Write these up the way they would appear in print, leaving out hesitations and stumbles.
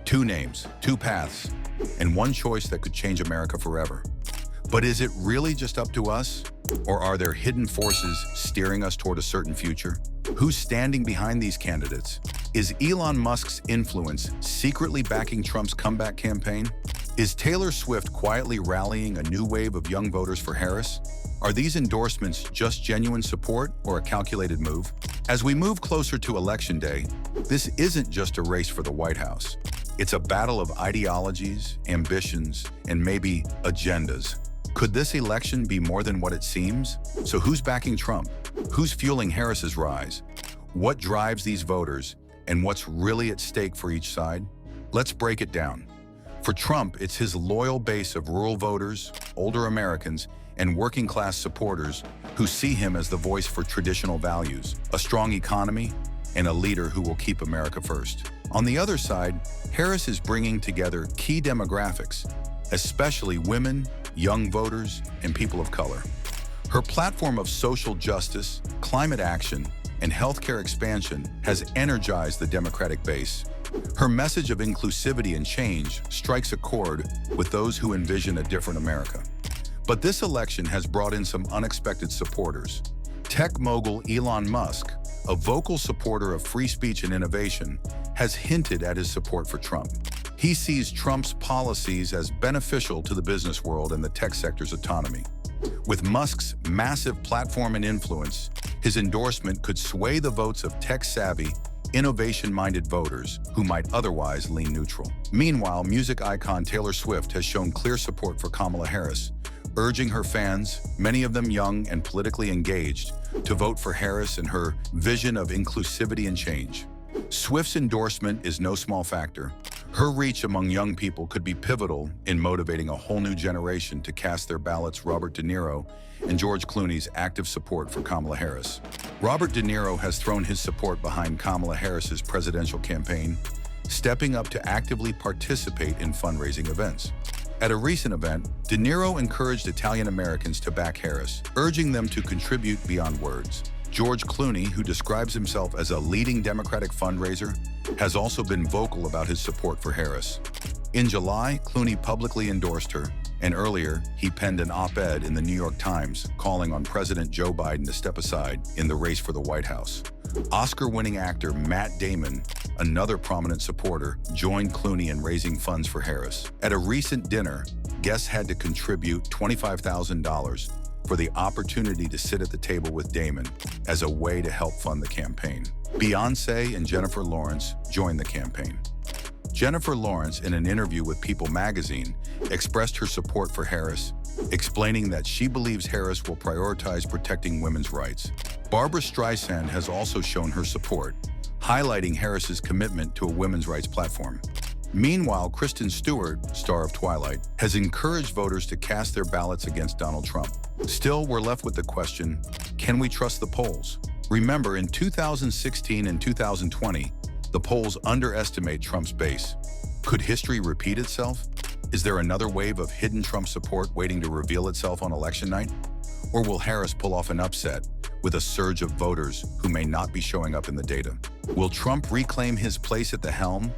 Two names, two paths, and one choice that could change America forever. But is it really just up to us? Or are there hidden forces steering us toward a certain future? Who's standing behind these candidates? Is Elon Musk's influence secretly backing Trump's comeback campaign? Is Taylor Swift quietly rallying a new wave of young voters for Harris? Are these endorsements just genuine support or a calculated move? As we move closer to Election Day, this isn't just a race for the White House. It's a battle of ideologies, ambitions, and maybe agendas. Could this election be more than what it seems? So who's backing Trump? Who's fueling Harris's rise? What drives these voters? And what's really at stake for each side? Let's break it down. For Trump, it's his loyal base of rural voters, older Americans, and working-class supporters who see him as the voice for traditional values, a strong economy, and a leader who will keep America first. On the other side, Harris is bringing together key demographics, especially women, young voters, and people of color. Her platform of social justice, climate action, and healthcare expansion has energized the Democratic base. Her message of inclusivity and change strikes a chord with those who envision a different America. But this election has brought in some unexpected supporters. Tech mogul Elon Musk, a vocal supporter of free speech and innovation, has hinted at his support for Trump. He sees Trump's policies as beneficial to the business world and the tech sector's autonomy. With Musk's massive platform and influence, his endorsement could sway the votes of tech-savvy, innovation-minded voters who might otherwise lean neutral. Meanwhile, music icon Taylor Swift has shown clear support for Kamala Harris, urging her fans, many of them young and politically engaged, to vote for Harris and her vision of inclusivity and change. Swift's endorsement is no small factor. Her reach among young people could be pivotal in motivating a whole new generation to cast their ballots. Robert De Niro and George Clooney's active support for Kamala Harris. Robert De Niro has thrown his support behind Kamala Harris's presidential campaign, stepping up to actively participate in fundraising events. At a recent event, De Niro encouraged Italian Americans to back Harris, urging them to contribute beyond words. George Clooney, who describes himself as a leading Democratic fundraiser, has also been vocal about his support for Harris. In July, Clooney publicly endorsed her, and earlier, he penned an op-ed in the New York Times calling on President Joe Biden to step aside in the race for the White House. Oscar-winning actor Matt Damon, another prominent supporter, joined Clooney in raising funds for Harris. At a recent dinner, guests had to contribute $25,000 for the opportunity to sit at the table with Damon as a way to help fund the campaign. Beyoncé and Jennifer Lawrence joined the campaign. Jennifer Lawrence, in an interview with People magazine, expressed her support for Harris, explaining that she believes Harris will prioritize protecting women's rights. Barbra Streisand has also shown her support, highlighting Harris's commitment to a women's rights platform. Meanwhile, Kristen Stewart, star of Twilight, has encouraged voters to cast their ballots against Donald Trump. Still, we're left with the question, can we trust the polls? Remember, in 2016 and 2020, the polls underestimate Trump's base. Could history repeat itself? Is there another wave of hidden Trump support waiting to reveal itself on election night? Or will Harris pull off an upset with a surge of voters who may not be showing up in the data? Will Trump reclaim his place at the helm?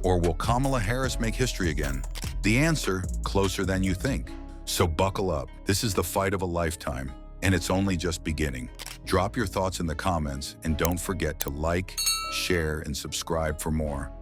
Or will Kamala Harris make history again? The answer, closer than you think. So buckle up. This is the fight of a lifetime, and it's only just beginning. Drop your thoughts in the comments, and don't forget to like, share, and subscribe for more.